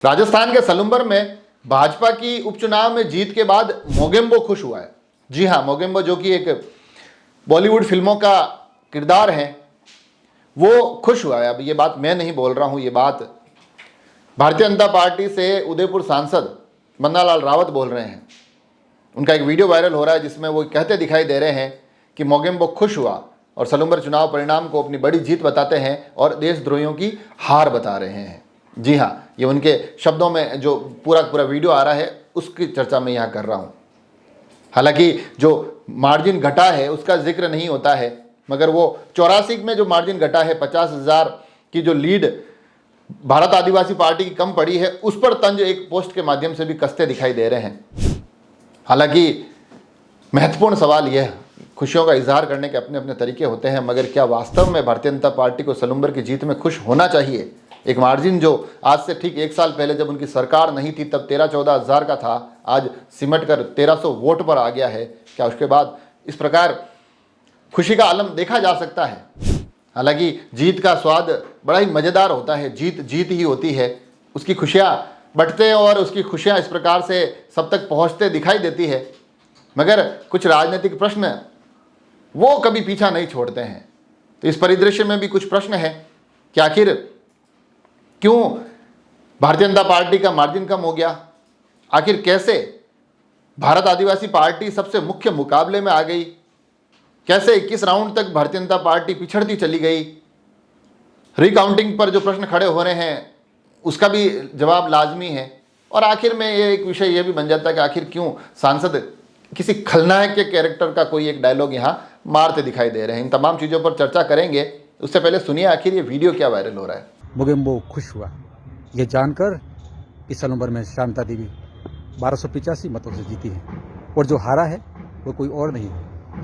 राजस्थान के सलुम्बर में भाजपा की उपचुनाव में जीत के बाद मोगेम्बो खुश हुआ है। जी हाँ, मोगेम्बो जो कि एक बॉलीवुड फिल्मों का किरदार है, वो खुश हुआ है। अब ये बात मैं नहीं बोल रहा हूँ, ये बात भारतीय जनता पार्टी से उदयपुर सांसद मन्नालाल रावत बोल रहे हैं। उनका एक वीडियो वायरल हो रहा है जिसमें वो कहते दिखाई दे रहे हैं कि मोगेम्बो खुश हुआ और सलुम्बर चुनाव परिणाम को अपनी बड़ी जीत बताते हैं और देशद्रोहियों की हार बता रहे हैं। जी हाँ, ये उनके शब्दों में जो पूरा वीडियो आ रहा है उसकी चर्चा मैं यहाँ कर रहा हूँ। हालांकि जो मार्जिन घटा है उसका जिक्र नहीं होता है, मगर वो 84 में जो मार्जिन घटा है, 50,000 की जो लीड भारत आदिवासी पार्टी की कम पड़ी है, उस पर तंज एक पोस्ट के माध्यम से भी कसते दिखाई दे रहे हैं। हालांकि महत्वपूर्ण सवाल यह, खुशियों का इजहार करने के अपने अपने तरीके होते हैं, मगर क्या वास्तव में भारतीय जनता पार्टी को सलुम्बर की जीत में खुश होना चाहिए? एक मार्जिन जो आज से ठीक 1 साल पहले जब उनकी सरकार नहीं थी तब 13-14 हज़ार का था, आज सिमट कर 1300 वोट पर आ गया है। क्या उसके बाद इस प्रकार खुशी का आलम देखा जा सकता है? हालांकि जीत का स्वाद बड़ा ही मज़ेदार होता है, जीत जीत ही होती है, उसकी खुशियाँ बंटते और उसकी खुशियाँ इस प्रकार से सब तक पहुँचते दिखाई देती है। मगर कुछ राजनीतिक प्रश्न वो कभी पीछा नहीं छोड़ते हैं। तो इस परिदृश्य में भी कुछ प्रश्न है कि आखिर क्यों भारतीय जनता पार्टी का मार्जिन कम हो गया? आखिर कैसे भारत आदिवासी पार्टी सबसे मुख्य मुकाबले में आ गई? कैसे 21 राउंड तक भारतीय जनता पार्टी पिछड़ती चली गई? रिकाउंटिंग पर जो प्रश्न खड़े हो रहे हैं उसका भी जवाब लाजमी है। और आखिर में ये एक विषय ये भी बन जाता है कि आखिर क्यों सांसद किसी खलनायक के कैरेक्टर का कोई एक डायलॉग यहाँ मारते दिखाई दे रहे हैं। इन तमाम चीज़ों पर चर्चा करेंगे, उससे पहले सुनिए आखिर ये वीडियो क्या वायरल हो रहा है। मोगेम्बो खुश हुआ ये जानकर कि सलुम्बर में शांता देवी 1285 मतों से जीती है और जो हारा है वो कोई और नहीं,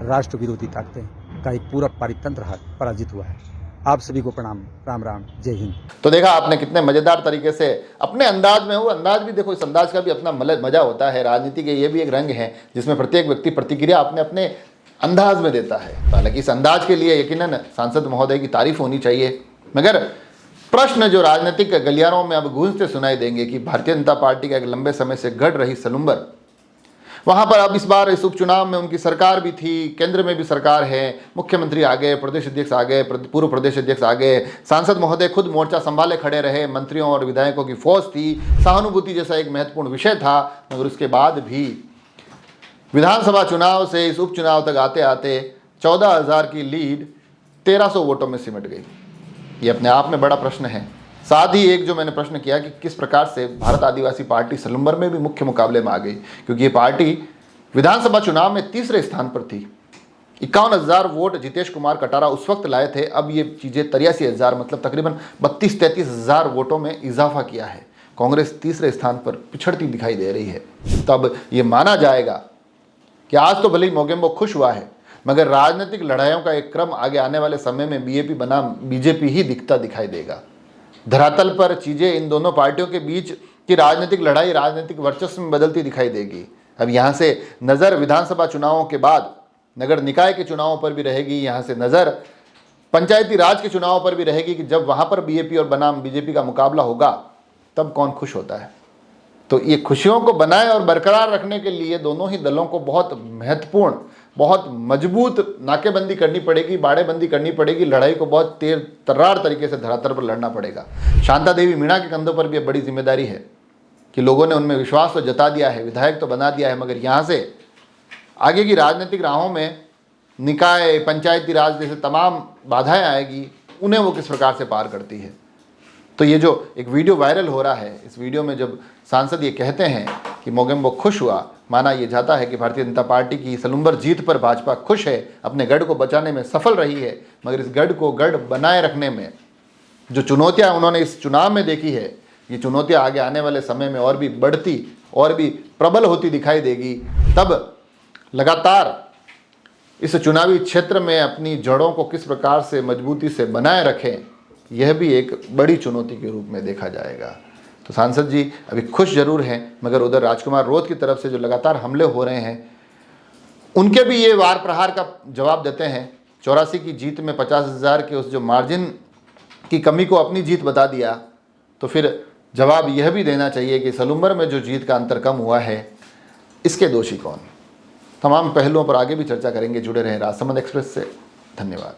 राष्ट्र विरोधी ताकतें का एक पूरा पारितंत्र पराजित हुआ है। आप सभी को प्रणाम, राम राम, जय हिंद। तो देखा आपने कितने मजेदार तरीके से अपने अंदाज में, वो अंदाज भी देखो, इस अंदाज का भी अपना मजा होता है। राजनीति के ये भी एक रंग है जिसमें प्रत्येक व्यक्ति प्रतिक्रिया अपने अपने अंदाज में देता है। हालांकि इस अंदाज के लिए यकीनन सांसद महोदय की तारीफ होनी चाहिए। मगर प्रश्न जो राजनीतिक गलियारों में अब गूंजते सुनाई देंगे कि भारतीय जनता पार्टी का एक लंबे समय से गढ़ रही सलुम्बर, वहाँ पर अब इस बार इस उपचुनाव में उनकी सरकार भी थी, केंद्र में भी सरकार है, मुख्यमंत्री आ गए, प्रदेश अध्यक्ष आ गए, पूर्व प्रदेश अध्यक्ष आ गए, सांसद महोदय खुद मोर्चा संभाले खड़े रहे, मंत्रियों और विधायकों की फौज थी, सहानुभूति जैसा एक महत्वपूर्ण विषय था। मगर उसके बाद भी विधानसभा चुनाव से इस उपचुनाव तक आते आते 14,000 की लीड 1300 वोटों में सिमट गई। ये अपने आप में बड़ा प्रश्न है। साथ ही एक जो मैंने प्रश्न किया कि किस प्रकार से भारत आदिवासी पार्टी सलुम्बर में भी मुख्य मुकाबले में आ गई, क्योंकि ये पार्टी विधानसभा चुनाव में तीसरे स्थान पर थी। 51,000 वोट जितेश कुमार कटारा उस वक्त लाए थे। अब ये चीज़ें 83,000 मतलब तकरीबन 32-33,000 वोटों में इजाफा किया है। कांग्रेस तीसरे स्थान पर पिछड़ती दिखाई दे रही है। तब ये माना जाएगा कि आज तो भले ही मोगेम्बो खुश हुआ है, मगर राजनीतिक लड़ाइयों का एक क्रम आगे आने वाले समय में बीजेपी ही दिखता दिखाई देगा। धरातल पर चीज़ें इन दोनों पार्टियों के बीच की राजनीतिक लड़ाई राजनीतिक वर्चस्व में बदलती दिखाई देगी। अब यहाँ से नज़र विधानसभा चुनावों के बाद नगर निकाय के चुनावों पर भी रहेगी, यहाँ से नज़र पंचायती राज के चुनावों पर भी रहेगी कि जब वहाँ पर बीजेपी और बनाम बीजेपी का मुकाबला होगा तब कौन खुश होता है। तो ये खुशियों को बनाए और बरकरार रखने के लिए दोनों ही दलों को बहुत महत्वपूर्ण, बहुत मजबूत नाकेबंदी करनी पड़ेगी, बाड़ेबंदी करनी पड़ेगी। लड़ाई को बहुत तेज तर्रार तरीके से धरातल पर लड़ना पड़ेगा। शांता देवी मीणा के कंधों पर भी बड़ी जिम्मेदारी है कि लोगों ने उनमें विश्वास तो जता दिया है, विधायक तो बना दिया है, मगर यहाँ से आगे की राजनीतिक राहों में निकाय, पंचायती राज जैसे तमाम बाधाएँ आएगी, उन्हें वो किस प्रकार से पार करती है। तो ये जो एक वीडियो वायरल हो रहा है, इस वीडियो में जब सांसद ये कहते हैं कि मोगेम्बो खुश हुआ, माना ये जाता है कि भारतीय जनता पार्टी की सलुम्बर जीत पर भाजपा खुश है, अपने गढ़ को बचाने में सफल रही है। मगर इस गढ़ को गढ़ बनाए रखने में जो चुनौतियां उन्होंने इस चुनाव में देखी है, ये चुनौतियां आगे आने वाले समय में और भी बढ़ती और भी प्रबल होती दिखाई देगी। तब लगातार इस चुनावी क्षेत्र में अपनी जड़ों को किस प्रकार से मजबूती से बनाए रखें, यह भी एक बड़ी चुनौती के रूप में देखा जाएगा। तो सांसद जी अभी खुश जरूर हैं, मगर उधर राजकुमार रोध की तरफ से जो लगातार हमले हो रहे हैं, उनके भी ये वार प्रहार का जवाब देते हैं। 84 की जीत में 50,000 के उस जो मार्जिन की कमी को अपनी जीत बता दिया, तो फिर जवाब यह भी देना चाहिए कि सलूम्बर में जो जीत का अंतर कम हुआ है, इसके दोषी कौन। तमाम पहलुओं पर आगे भी चर्चा करेंगे। जुड़े रहें राजसमंद एक्सप्रेस से। धन्यवाद।